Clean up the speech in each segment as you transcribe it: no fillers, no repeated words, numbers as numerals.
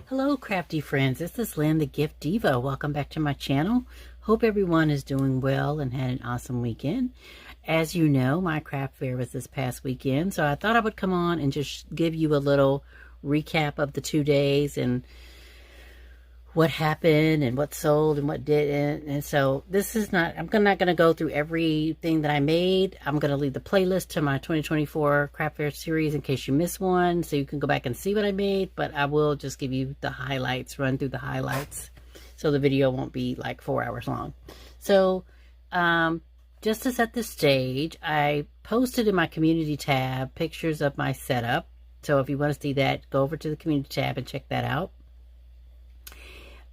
Hello, crafty friends. This is Lynn, the Gift Diva. Welcome back to my channel. Hope everyone is doing well and had an awesome weekend. As you know, my craft fair was this past weekend, so I thought I would come on and just give you a little recap of the 2 days and what happened and what sold and what didn't. And so this is not, I'm not going to go through everything that I made. I'm going to leave the playlist to my 2024 craft fair series in case you miss one, so you can go back and see what I made, but I will just give you the highlights, run through the highlights, so the video won't be like 4 hours long. So just to set the stage, I posted in my community tab pictures of my setup. So if you want to see that, go over to the community tab and check that out.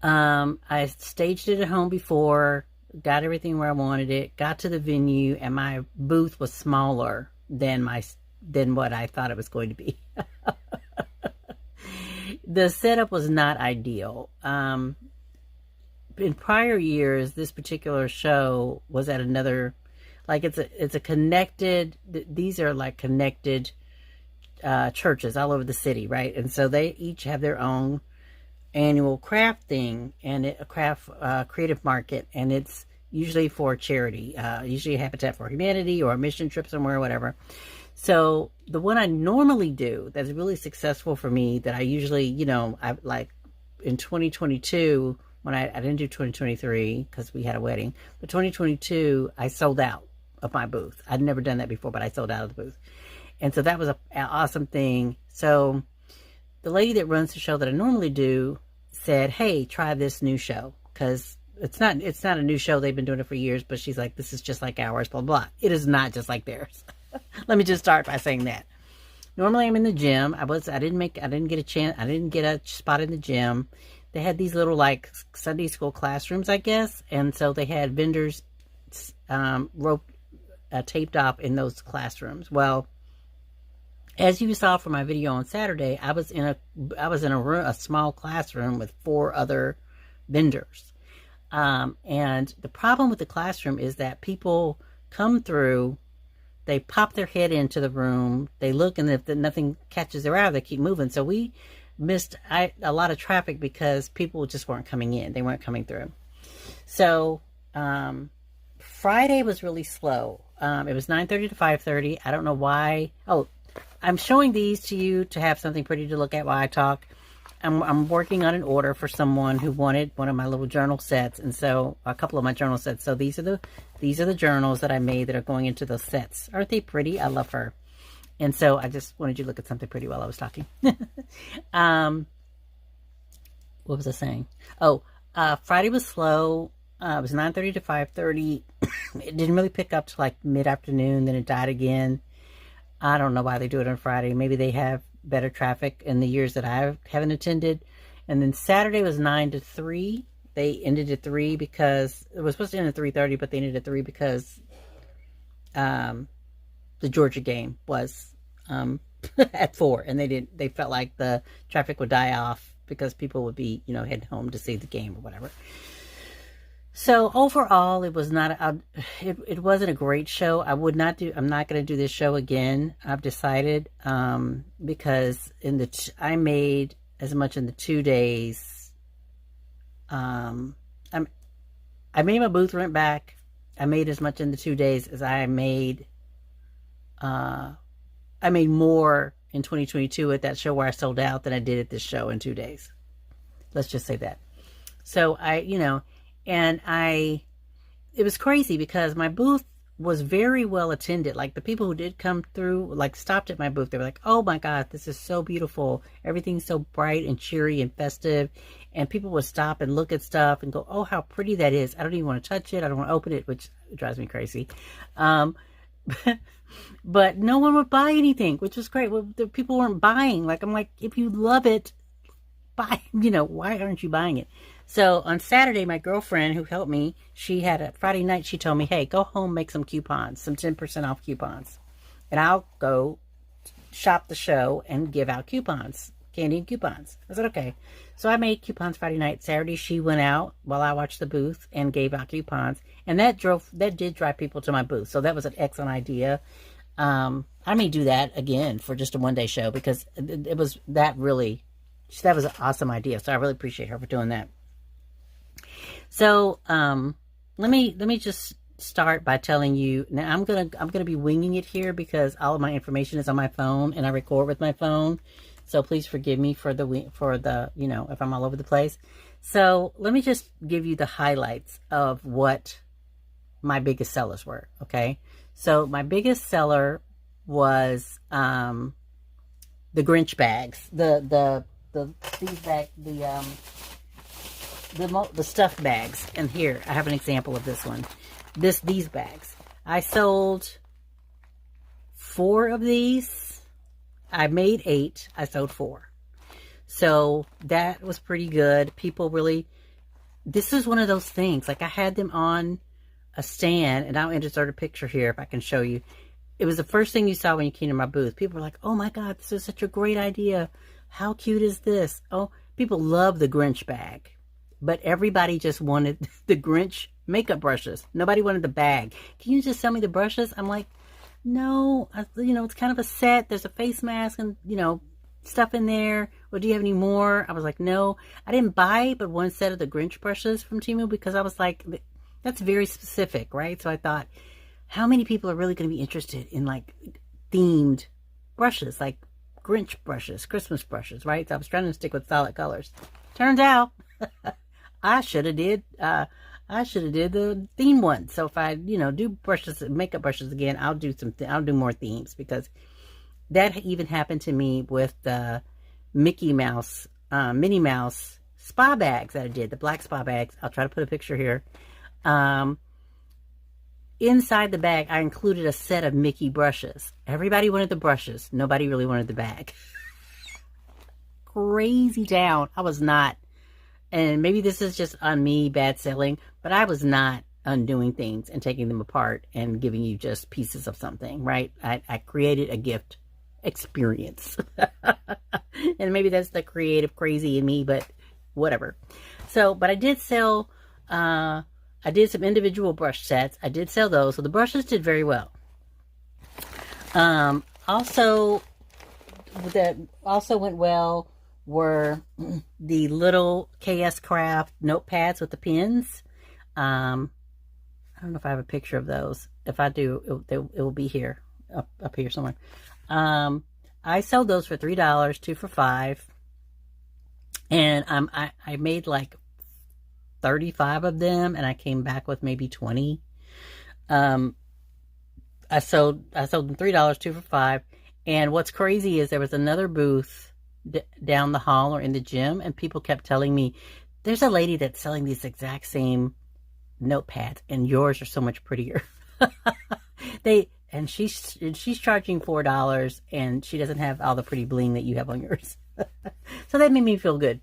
I staged it at home before, got everything where I wanted it, got to the venue, and my booth was smaller than what I thought it was going to be. The setup was not ideal. In prior years, this particular show was at another, like it's a connected, these are like connected churches all over the city, right? And so they each have their own annual craft thing and a craft creative market, and it's usually for charity, usually Habitat for Humanity or a mission trip somewhere or whatever. So the one I normally do that's really successful for me, that I usually, you know, I like in 2022, when I didn't do 2023 because we had a wedding, but 2022 I sold out of my booth. I'd never done that before, but I sold out of the booth, and so that was an awesome thing. So the lady that runs the show that I normally do said, hey, try this new show, because it's not a new show. They've been doing it for years, but she's like, this is just like ours, blah, blah. It is not just like theirs. Let me just start by saying that. Normally I'm in the gym. I didn't get a spot in the gym. They had these little like Sunday school classrooms, I guess. And so they had vendors taped off in those classrooms. Well, as you saw from my video on Saturday, I was in a small classroom with 4 other vendors. And the problem with the classroom is that people come through, they pop their head into the room, they look, and if nothing catches their eye, they keep moving. So we missed a lot of traffic because people just weren't coming in. They weren't coming through. So Friday was really slow. It was 9:30 to 5:30. I don't know why. Oh, I'm showing these to you to have something pretty to look at while I talk. I'm working on an order for someone who wanted one of my little journal sets, and so a couple of my journal sets. So these are the journals that I made that are going into those sets. Aren't they pretty? I love her. And so I just wanted you to look at something pretty while I was talking. What was I saying? Oh, Friday was slow. It was 9:30 to 5:30. It didn't really pick up to like mid-afternoon. Then it died again. I don't know why they do it on Friday. Maybe they have better traffic in the years that I haven't attended. And then Saturday was 9 to 3. They ended at 3 because it was supposed to end at 3:30, but they ended at 3 because the Georgia game was at 4, and they felt like the traffic would die off because people would be, you know, heading home to see the game or whatever. So overall, it was not it wasn't a great show. I'm not going to do this show again. I've decided because I made as much in the 2 days. I made my booth rent back. I made as much in the 2 days as I made. I made more in 2022 at that show where I sold out than I did at this show in 2 days. Let's just say that. So it was crazy because my booth was very well attended. Like the people who did come through, like stopped at my booth. They were like, oh my God, this is so beautiful. Everything's so bright and cheery and festive. And people would stop and look at stuff and go, oh, how pretty that is. I don't even want to touch it. I don't want to open it, which drives me crazy. But no one would buy anything, which was great. Well, the people weren't buying. Like, I'm like, if you love it, buy, why aren't you buying it? So on Saturday, my girlfriend who helped me, she had a Friday night, she told me, hey, go home, make some coupons, some 10% off coupons. And I'll go shop the show and give out coupons, candy and coupons. I said, okay. So I made coupons Friday night. Saturday, she went out while I watched the booth and gave out coupons. And that did drive people to my booth. So that was an excellent idea. I may do that again for just a one-day show because it was that really That was an awesome idea. So I really appreciate her for doing that. So let me just start by telling you. Now I'm gonna be winging it here because all of my information is on my phone and I record with my phone. So please forgive me for the if I'm all over the place. So let me just give you the highlights of what my biggest sellers were. Okay, so my biggest seller was the Grinch bags, the stuffed bags. And here I have an example of this one. These bags. I sold 4 of these. I made 8. I sold 4. So that was pretty good. People really, this is one of those things. Like I had them on a stand, and I'll insert a picture here if I can show you. It was the first thing you saw when you came to my booth. People were like, oh my God, this is such a great idea. How cute is this? Oh, people love the Grinch bag. But everybody just wanted the Grinch makeup brushes. Nobody wanted the bag. Can you just sell me the brushes? I'm like, no, it's kind of a set. There's a face mask and, stuff in there. Well, do you have any more? I was like, no. I didn't buy but one set of the Grinch brushes from Temu because I was like, that's very specific, right? So I thought, how many people are really going to be interested in like themed brushes, like Grinch brushes, Christmas brushes, right? So I was trying to stick with solid colors. Turns out I should have did the theme one. So if I, do brushes, makeup brushes again, I'll do more themes, because that even happened to me with the Mickey Mouse, Minnie Mouse spa bags that I did, the black spa bags. I'll try to put a picture here. Inside the bag, I included a set of Mickey brushes. Everybody wanted the brushes. Nobody really wanted the bag. Crazy town. I was not. And maybe this is just on me, bad selling, but I was not undoing things and taking them apart and giving you just pieces of something, right? I created a gift experience. And maybe that's the creative crazy in me, but whatever. So, but I did sell, I did some individual brush sets. I did sell those. So the brushes did very well. Also, that also went well were the little KS Craft notepads with the pins. I don't know if I have a picture of those. If I do, it will be here, up here somewhere. I sold those for $3, 2 for $5. And I made like 35 of them, and I came back with maybe 20. I sold them $3, 2 for $5. And what's crazy is there was another booth down the hall or in the gym, and people kept telling me, there's a lady that's selling these exact same notepads, and yours are so much prettier. She's charging $4, and she doesn't have all the pretty bling that you have on yours. So that made me feel good.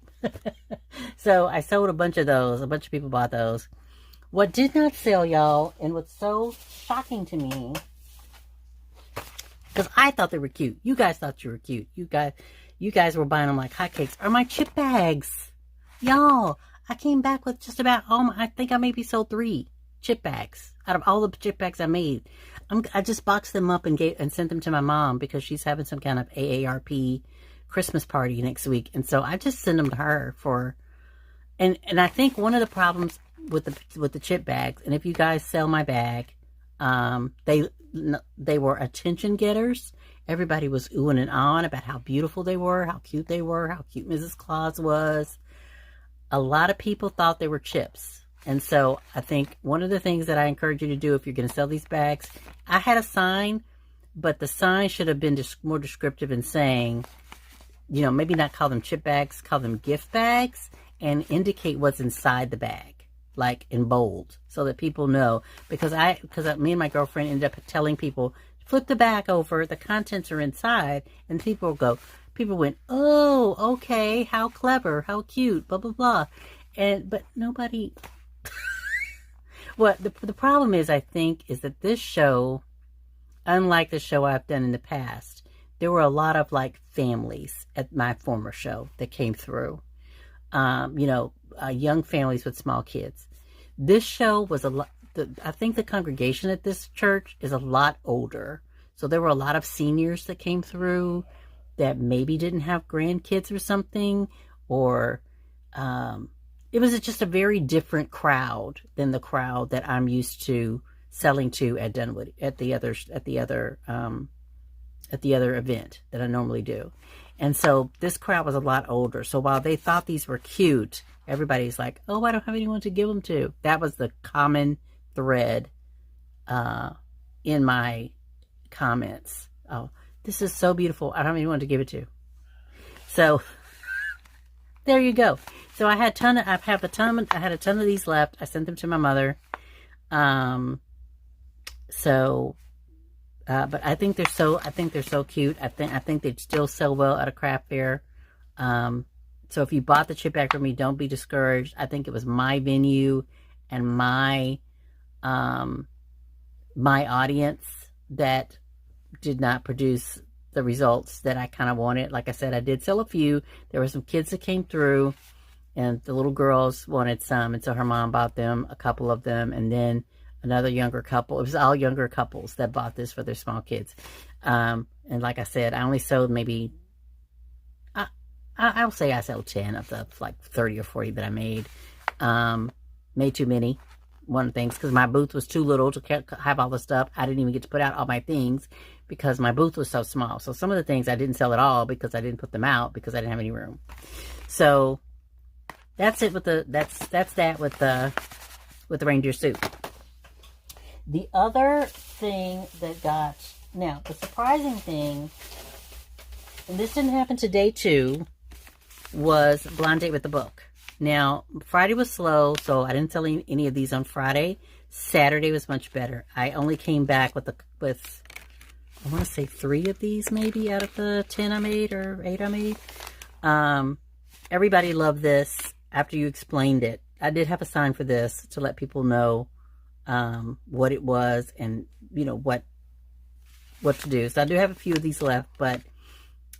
So I sold a bunch of those. A bunch of people bought those. What did not sell, y'all, and what's so shocking to me, because I thought they were cute. You guys thought you were cute. You guys were buying them like hotcakes. Are my chip bags. Y'all, I came back with just about I think I maybe sold 3 chip bags out of all the chip bags I made. I just boxed them up and sent them to my mom because she's having some kind of AARP Christmas party next week. And so I just sent them to her and I think one of the problems with the chip bags, and if you guys sell my bag, they were attention getters. Everybody was oohing and ahhing about how beautiful they were, how cute Mrs. Claus was. A lot of people thought they were chips. And so I think one of the things that I encourage you to do if you're going to sell these bags, I had a sign, but the sign should have been more descriptive in saying, maybe not call them chip bags, call them gift bags, and indicate what's inside the bag, like in bold, so that people know. Because me and my girlfriend ended up telling people, flip the bag over, the contents are inside, and people went, oh, okay, how clever, how cute, blah, blah, blah. But nobody, the problem is, I think, is that this show, unlike the show I've done in the past, there were a lot of like families at my former show that came through, young families with small kids. This show was I think the congregation at this church is a lot older. So there were a lot of seniors that came through that maybe didn't have grandkids or something. or it was just a very different crowd than the crowd that I'm used to selling to at Dunwoody at the other event that I normally do. And so this crowd was a lot older. So while they thought these were cute, everybody's like, oh, I don't have anyone to give them to. That was the common thread in my comments. Oh, this is so beautiful. I don't have anyone to give it to. So there you go. So I had a ton of these left. I sent them to my mother. But I think they're so cute. I think they'd still sell well at a craft fair. So if you bought the chip bag from me, don't be discouraged. I think it was my venue and my audience that did not produce the results that I kind of wanted. Like I said, I did sell a few. There were some kids that came through, and the little girls wanted some, and so her mom bought them, a couple of them, and then another younger couple. It was all younger couples that bought this for their small kids. And like I said, I only sold maybe, I'll say I sold 10 of the like 30 or 40 that I made. Made too many, one of the things, because my booth was too little to have all the stuff. I didn't even get to put out all my things because my booth was so small. So some of the things I didn't sell at all because I didn't put them out because I didn't have any room. So that's it with that with the reindeer suit. The other thing that now the surprising thing, and this didn't happen to day 2, was blind date with the book. Now, Friday was slow, so I didn't sell any of these on Friday. Saturday was much better. I only came back with I want to say 3 of these maybe out of the 10 I made or 8 I made. Everybody loved this after you explained it. I did have a sign for this to let people know what it was and, you know, what to do. So I do have a few of these left, but,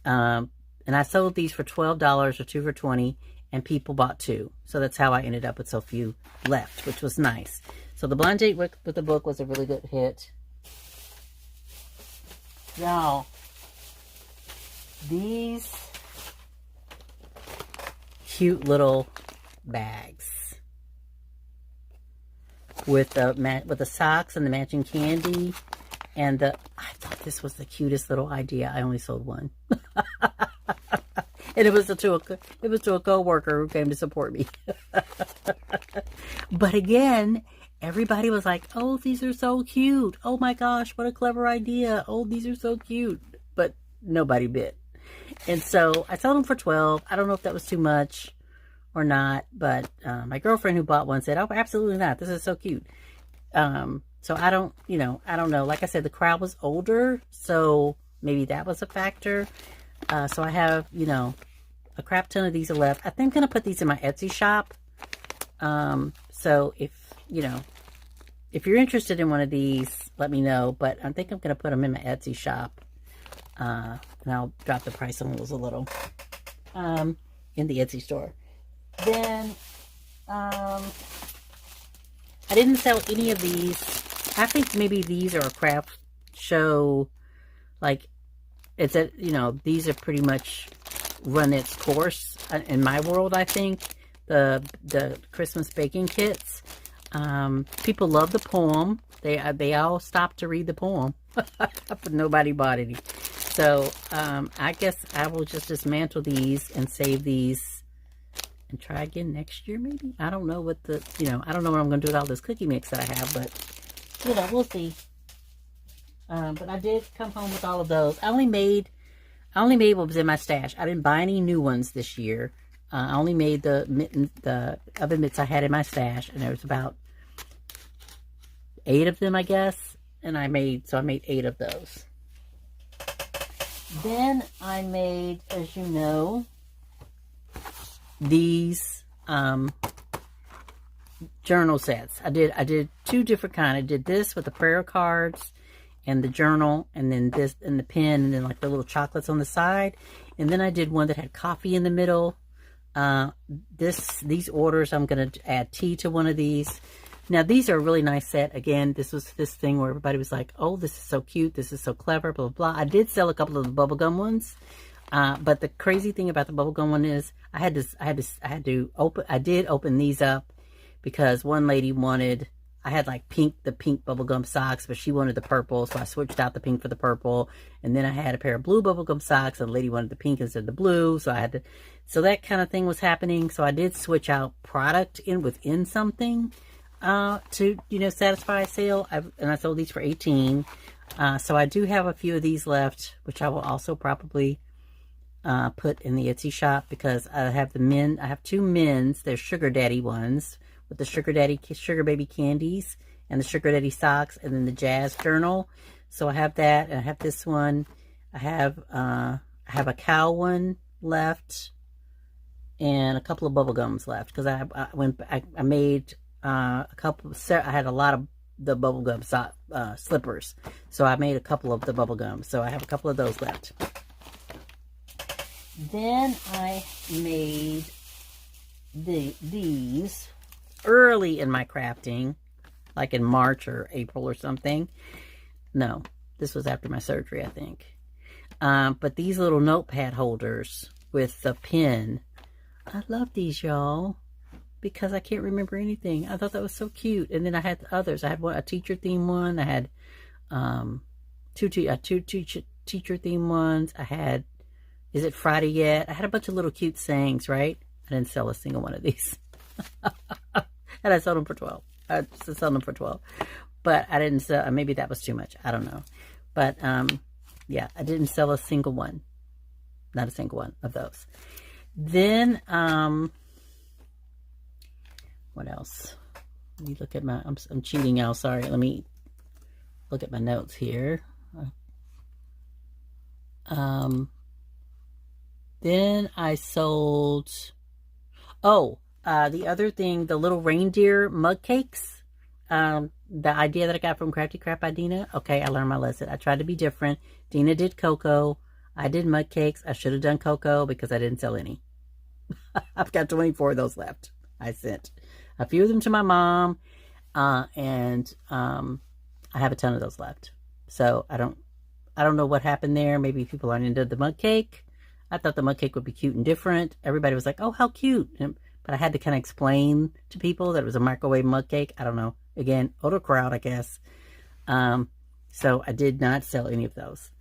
and I sold these for $12 or 2 for $20, and people bought 2. So that's how I ended up with so few left, which was nice. So the blind date with the book was a really good hit. Now, these cute little bags with the socks and the matching candy and I thought this was the cutest little idea. I only sold one. And it was to a coworker who came to support me. But again, everybody was like, "Oh, these are so cute. Oh my gosh, what a clever idea. Oh, these are so cute." But nobody bid. And so I sold them for $12. I don't know if that was too much or not, but my girlfriend who bought one said, "Oh, absolutely not. This is so cute." So I don't know. Like I said, the crowd was older, so maybe that was a factor. So I have, a crap ton of these are left. I think I'm going to put these in my Etsy shop. So if you're interested in one of these, let me know. But I think I'm going to put them in my Etsy shop. And I'll drop the price on those a little in the Etsy store. Then I didn't sell any of these. I think maybe these are a craft show. Like, these are pretty much run its course in my world. I think the Christmas baking kits. People love the poem. They all stopped to read the poem, but nobody bought any. So I guess I will just dismantle these and save these and try again next year, maybe. I don't know what I don't know what I'm going to do with all this cookie mix that I have, but we'll see. But I did come home with all of those. I only made what was in my stash. I didn't buy any new ones this year. I only made the other mitts I had in my stash, and there was about 8 of them, I guess. And I made 8 of those. Then I made, as you know, these journal sets. I did 2 different kind. I did this with the prayer cards and the journal, and then this and the pen, and then like the little chocolates on the side. And then I did one that had coffee in the middle. These orders, I'm going to add tea to one of these. Now, these are a really nice set. Again, this was this thing where everybody was like, "Oh, this is so cute. This is so clever, blah, blah, blah." I did sell a couple of the bubblegum ones. But the crazy thing about the bubblegum one is I did open these up because one lady wanted, I had like the pink bubblegum socks, but she wanted the purple, so I switched out the pink for the purple. And then I had a pair of blue bubblegum socks, and the lady wanted the pink instead of the blue, so that kind of thing was happening. So I did switch out product within something to, satisfy a sale. And I sold these for $18. So I do have a few of these left, which I will also probably put in the Etsy shop, because I have two men's. They're sugar daddy ones with the sugar baby candies, and the sugar daddy socks, and then the jazz journal. So I have that, and I have this one. I have a cow one left, and a couple of bubble gums left, because I made a couple. I had a lot of the bubblegum slippers, so I made a couple of the bubblegum, so I have a couple of those left. Then I made these early in my crafting, like in March or April or something. No, this was after my surgery, I think. But these little notepad holders with the pen, I love these, y'all, because I can't remember anything. I thought that was so cute. And then I had the others. I had a teacher theme one. I had two teacher theme ones. I had, is it Friday yet? I had a bunch of little cute sayings, right? I didn't sell a single one of these. And I sold them for $12. I sold them for $12. But I didn't sell, maybe that was too much. I don't know. But yeah, I didn't sell a single one. Not a single one of those. Then what else? Let me look at my, I'm cheating, y'all. Sorry. Let me look at my notes here. Then I sold, the other thing, the little reindeer mug cakes. The idea that I got from Crafty Crap by Dina. Okay, I learned my lesson. I tried to be different. Dina did cocoa. I did mug cakes. I should have done cocoa because I didn't sell any. I've got 24 of those left. I sent a few of them to my mom, and I have a ton of those left. So I don't know what happened there. Maybe people aren't into the mug cake. I thought the mug cake would be cute and different. Everybody was like, "Oh, how cute!" But I had to kind of explain to people that it was a microwave mug cake. I don't know. Again, older crowd, I guess. So I did not sell any of those.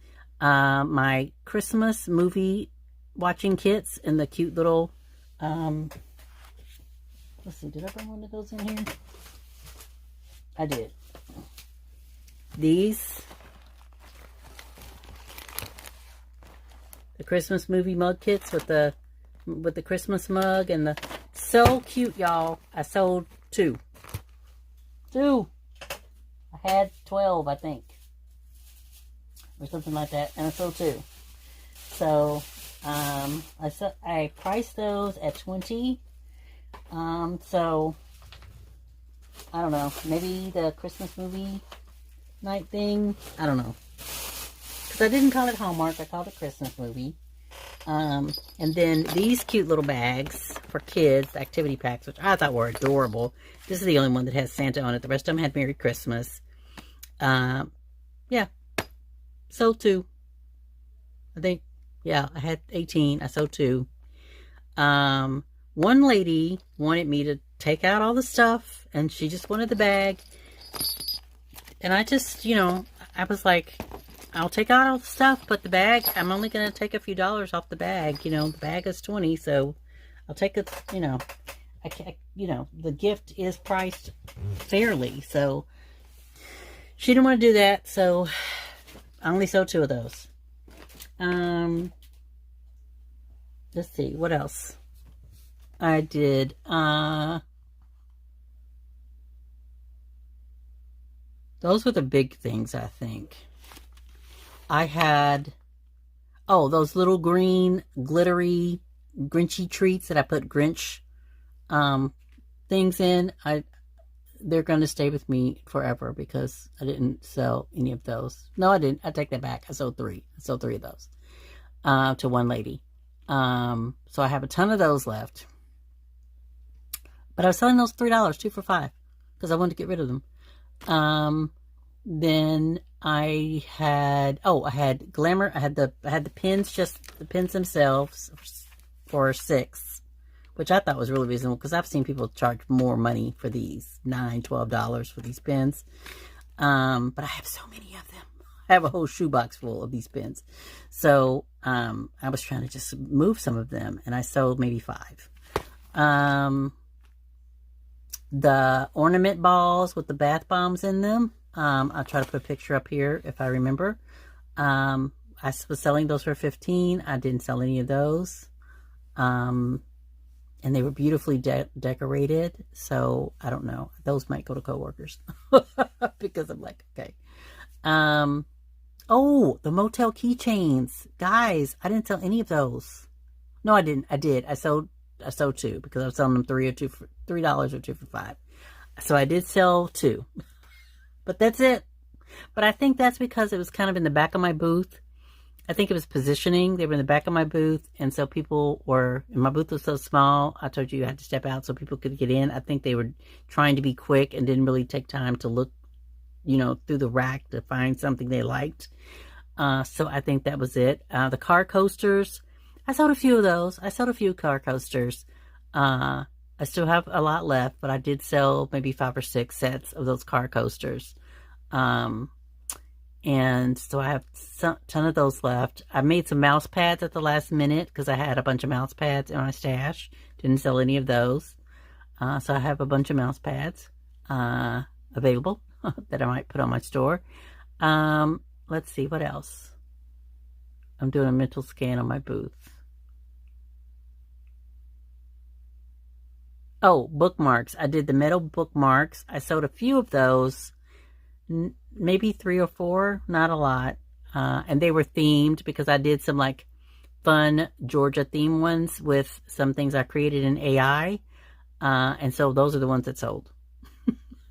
My Christmas movie watching kits and the cute little, let's see, did I bring one of those in here? I did. These, the Christmas movie mug kits with the Christmas mug and the, so cute, y'all. I sold two. I had 12, I think, or something like that, and I sold 2. So I priced those at $20. So I don't know, maybe the Christmas movie night thing, I don't know, because I didn't call it Hallmark, I called it Christmas movie. And then these cute little bags for kids, activity packs, which I thought were adorable. This is the only one that has Santa on it. The rest of them had Merry Christmas. Yeah, sold 2. I think, yeah, I had 18. I sold 2. One lady wanted me to take out all the stuff, and she just wanted the bag. And I just, I was like, I'll take out all the stuff, but the bag, I'm only going to take a few dollars off the bag. The bag is $20, so I'll take it, the gift is priced fairly. So she didn't want to do that, so I only sold 2 of those. Let's see, what else? I did, those were the big things, I think. I had, those little green, glittery, Grinchy treats that I put Grinch things in. They're going to stay with me forever because I didn't sell any of those. No, I didn't. I take that back. I sold 3. I sold 3 of those to one lady. So I have a ton of those left. But I was selling those $3, 2 for $5, because I wanted to get rid of them. Then I had Glamour. I had the pins, just the pins themselves for $6, which I thought was really reasonable because I've seen people charge more money for these, $9, $12 for these pins. But I have so many of them. I have a whole shoebox full of these pins. So I was trying to just move some of them, and I sold maybe 5. The ornament balls with the bath bombs in them. I'll try to put a picture up here if I remember. I was selling those for $15. I didn't sell any of those. And they were beautifully decorated. So I don't know. Those might go to coworkers because I'm like, okay. Oh, the motel keychains, guys. I didn't sell any of those. No, I didn't. I did. I sold 2 because I was selling them $3 or 2 for $5. So I did sell 2. But that's it. But I think that's because it was kind of in the back of my booth. I think it was positioning. They were in the back of my booth. And so people were, and my booth was so small, I told you had to step out so people could get in. I think they were trying to be quick and didn't really take time to look, through the rack to find something they liked. So I think that was it. The car coasters, I sold a few of those. I sold a few car coasters. I still have a lot left, but I did sell maybe 5 or 6 sets of those car coasters. And so I have a ton of those left. I made some mouse pads at the last minute because I had a bunch of mouse pads in my stash. Didn't sell any of those. So I have a bunch of mouse pads available that I might put on my store. Let's see, what else? I'm doing a mental scan on my booth. Oh, bookmarks. I did the metal bookmarks. I sold a few of those, maybe 3 or 4, not a lot. And they were themed because I did some like fun Georgia theme ones with some things I created in AI. And so those are the ones that sold.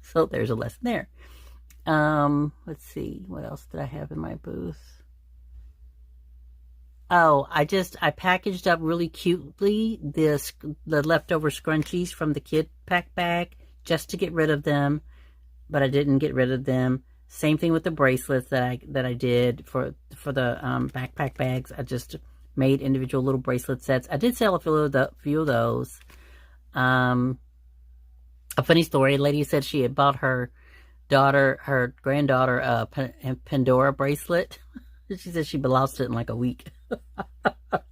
So there's a lesson there. Let's see, what else did I have in my booth? Oh, I packaged up really cutely the leftover scrunchies from the kid pack bag just to get rid of them, but I didn't get rid of them. Same thing with the bracelets that I did for the backpack bags. I just made individual little bracelet sets. I did sell a few of those. A funny story: a lady said she had bought her granddaughter a Pandora bracelet. She said she lost it in like a week.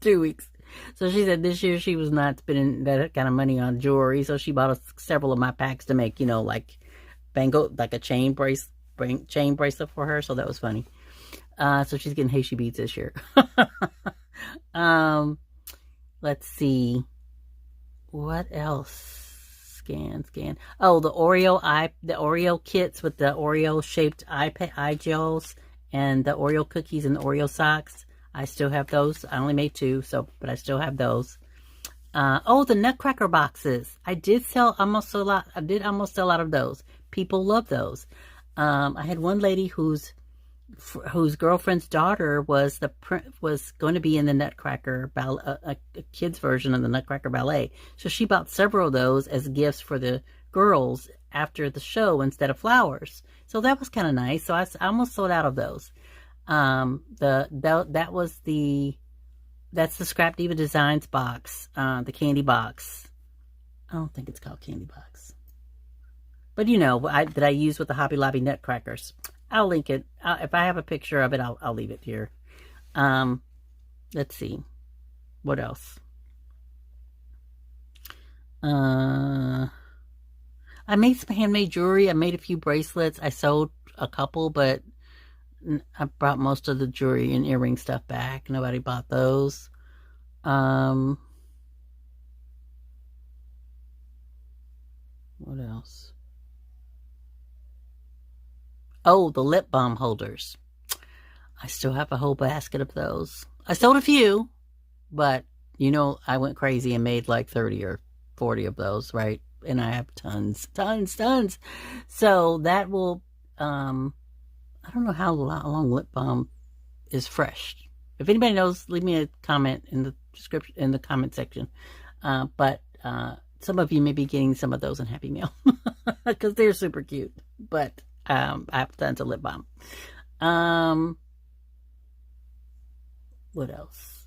2 weeks. So she said this year she was not spending that kind of money on jewelry. So she bought several of my packs to make, like a chain bracelet for her. So that was funny. So she's getting Haitian beads this year. Let's see. What else? Scan. Oh, the Oreo kits with the Oreo shaped eye gels and the Oreo cookies and the Oreo socks. I still have those. I only made 2, but I still have those. The Nutcracker boxes. I did almost a lot. I did almost sell out of those. People love those. I had one lady whose girlfriend's daughter was going to be in the Nutcracker ballet, a kid's version of the Nutcracker ballet. So she bought several of those as gifts for the girls after the show instead of flowers. So that was kind of nice. So I almost sold out of those. That's the Scrap Diva Designs box, the candy box. I don't think it's called candy box, but that I use with the Hobby Lobby Nutcrackers. I'll link it. If I have a picture of it, I'll leave it here. Let's see, what else? I made some handmade jewelry. I made a few bracelets. I sold a couple, but I brought most of the jewelry and earring stuff back. Nobody bought those. What else? Oh, the lip balm holders. I still have a whole basket of those. I sold a few, but I went crazy and made like 30 or 40 of those, right? And I have tons. So that will, I don't know how long lip balm is fresh. If anybody knows, leave me a comment in the description, in the comment section. But some of you may be getting some of those in Happy Mail because they're super cute. But I have tons of lip balm. What else?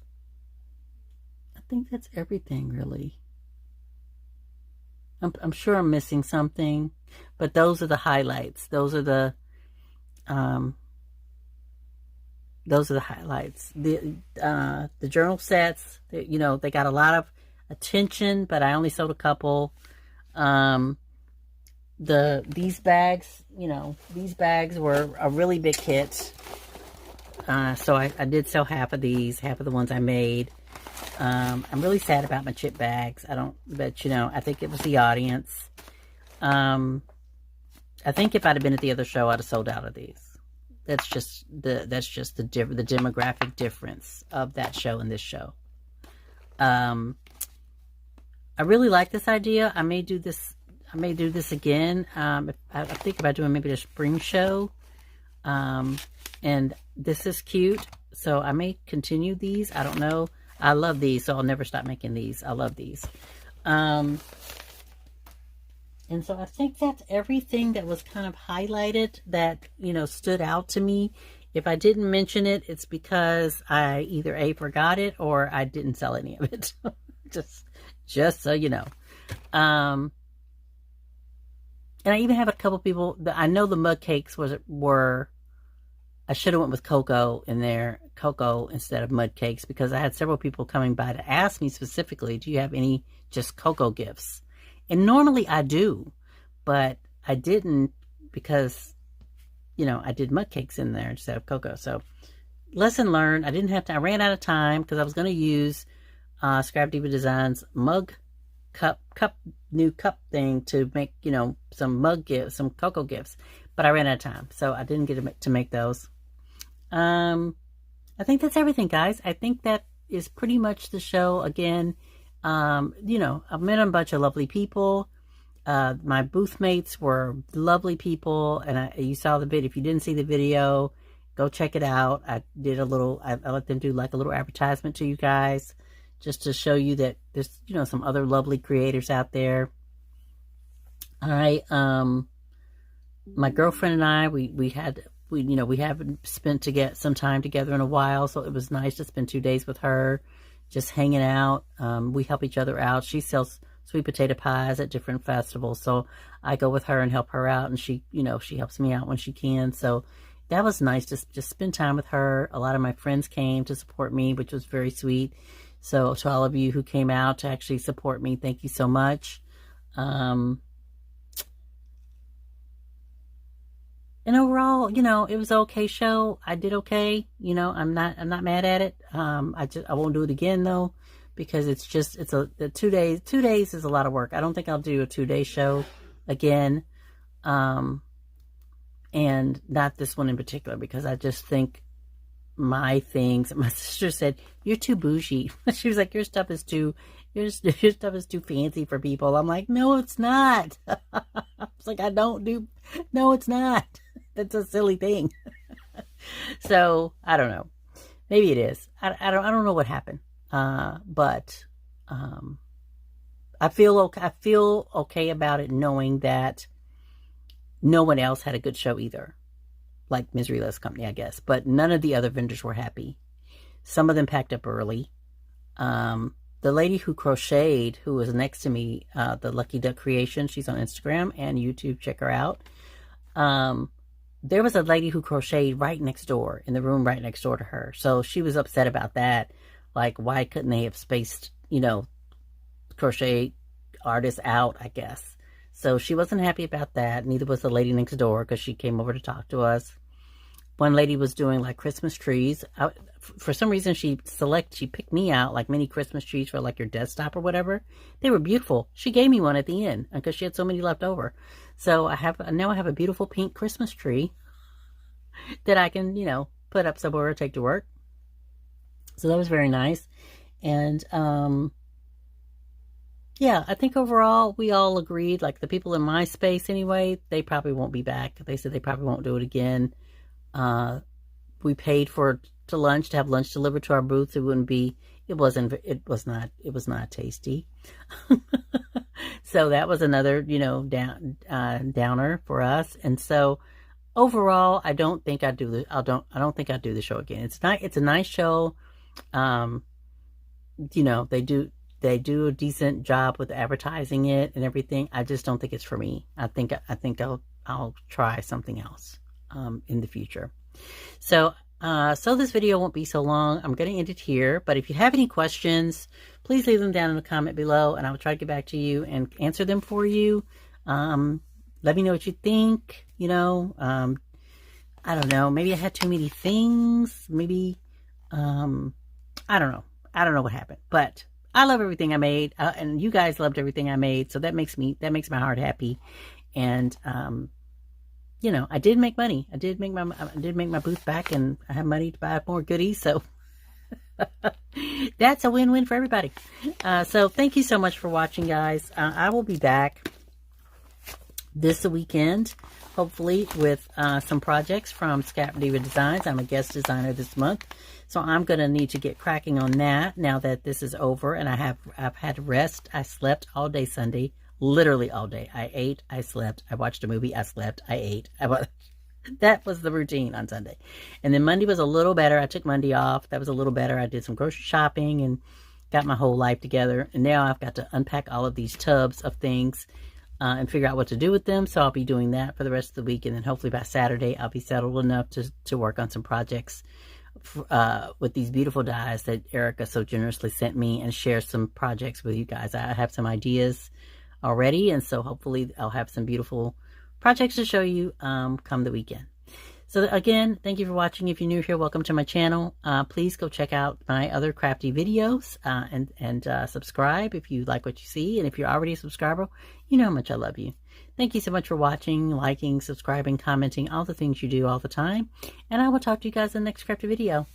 I think that's everything, really. I'm sure I'm missing something, but those are the highlights. Um, those are the highlights. The journal sets, they got a lot of attention, but I only sold a couple. These bags, these bags were a really big hit. So I did sell half of these, half of the ones I made. I'm really sad about my chip bags. But I think it was the audience. I think if I'd have been at the other show, I'd have sold out of these. That's just the demographic difference of that show and this show. I really like this idea. I may do this again. I think about doing maybe a spring show. And this is cute. So I may continue these. I don't know. I love these, so I'll never stop making these. I love these. And so I think that's everything that was kind of highlighted that, stood out to me. If I didn't mention it, it's because I either A, forgot it, or I didn't sell any of it. just so you know. And I even have a couple people that I know the mug cakes were I should have went with cocoa in there, cocoa instead of mud cakes, because I had several people coming by to ask me specifically, do you have any just cocoa gifts? And normally I do, but I didn't because, I did mud cakes in there instead of cocoa. So lesson learned. I ran out of time because I was going to use Scrap Diva Designs mug new cup thing to make, some mug gifts, some cocoa gifts, but I ran out of time. So I didn't get to make those. I think that's everything, guys. I think that is pretty much the show. Again, I've met a bunch of lovely people. My booth mates were lovely people, and you saw the video. If you didn't see the video, go check it out. I let them do like a little advertisement to you guys, just to show you that there's, some other lovely creators out there. All right. My girlfriend and I, we haven't spent some time together in a while, so it was nice to spend 2 days with her, just hanging out. We help each other out. She sells sweet potato pies at different festivals, so I go with her and help her out, and she helps me out when she can. So that was nice to just spend time with her. A lot of my friends came to support me, which was very sweet. So to all of you who came out to actually support me, thank you so much. And overall, it was an okay show. I did okay. I'm not mad at it. I won't do it again though, because it's 2 days. 2 days is a lot of work. I don't think I'll do a 2-day show again. And not this one in particular, because I just think my sister said, you're too bougie. She was like, your stuff is too fancy for people. I'm like, no, it's not. It's like, no, it's not. That's a silly thing. So I don't know. Maybe it is. I don't know what happened. But I feel okay about it, knowing that no one else had a good show either. Like Misery Less Company, I guess. But none of the other vendors were happy. Some of them packed up early. The lady who crocheted, who was next to me, the Lucky Duck Creation, she's on Instagram and YouTube. Check her out. There was a lady who crocheted right next door, in the room right next door to her. So she was upset about that. Like, why couldn't they have spaced, crochet artists out, I guess. So she wasn't happy about that. Neither was the lady next door, because she came over to talk to us. One lady was doing like Christmas trees. For some reason, she picked me out like mini Christmas trees for like your desktop or whatever. They were beautiful. She gave me one at the end because she had so many left over. So now I have a beautiful pink Christmas tree that I can, put up somewhere or take to work. So that was very nice. And, yeah, I think overall we all agreed, like the people in my space anyway, they probably won't be back. They said they probably won't do it again. We paid to have lunch delivered to our booth. It was not tasty. So that was another, downer for us. And so, overall, I don't think I don't think I'd do the show again. It's a nice show. You know, they do a decent job with advertising it and everything. I just don't think it's for me. I think I'll try something else in the future. So this video won't be so long. I'm going to end it here, but if you have any questions, please leave them down in the comment below, and I will try to get back to you and answer them for you. Let me know what you think. You know, I don't know. Maybe I had too many things. Maybe, I don't know. I don't know what happened, but I love everything I made, and you guys loved everything I made, so that makes my heart happy. And you know, I did make money. I did make my booth back, and I have money to buy more goodies. So that's a win-win for everybody. So thank you so much for watching, guys. I will be back this weekend, hopefully, with some projects from Scrap Diva Designs. I'm a guest designer this month, so I'm going to need to get cracking on that now that this is over, and I've had rest. I slept all day Sunday, literally all day. I ate, I slept, I watched a movie, I slept, I ate. That was the routine on Sunday. And then Monday was a little better. I took Monday off. That was a little better. I did some grocery shopping and got my whole life together. And now I've got to unpack all of these tubs of things and figure out what to do with them. So I'll be doing that for the rest of the week. And then hopefully by Saturday, I'll be settled enough to work on some projects with these beautiful dies that Erica so generously sent me, and share some projects with you guys. I have some ideas already, and so hopefully I'll have some beautiful projects to show you come the weekend. So again, thank you for watching. If you're new here, welcome to my channel. Please go check out my other crafty videos and subscribe if you like what you see. And if you're already a subscriber, you know how much I love you. Thank you so much for watching, liking, subscribing, commenting, all the things you do all the time. And I will talk to you guys in the next crafty video.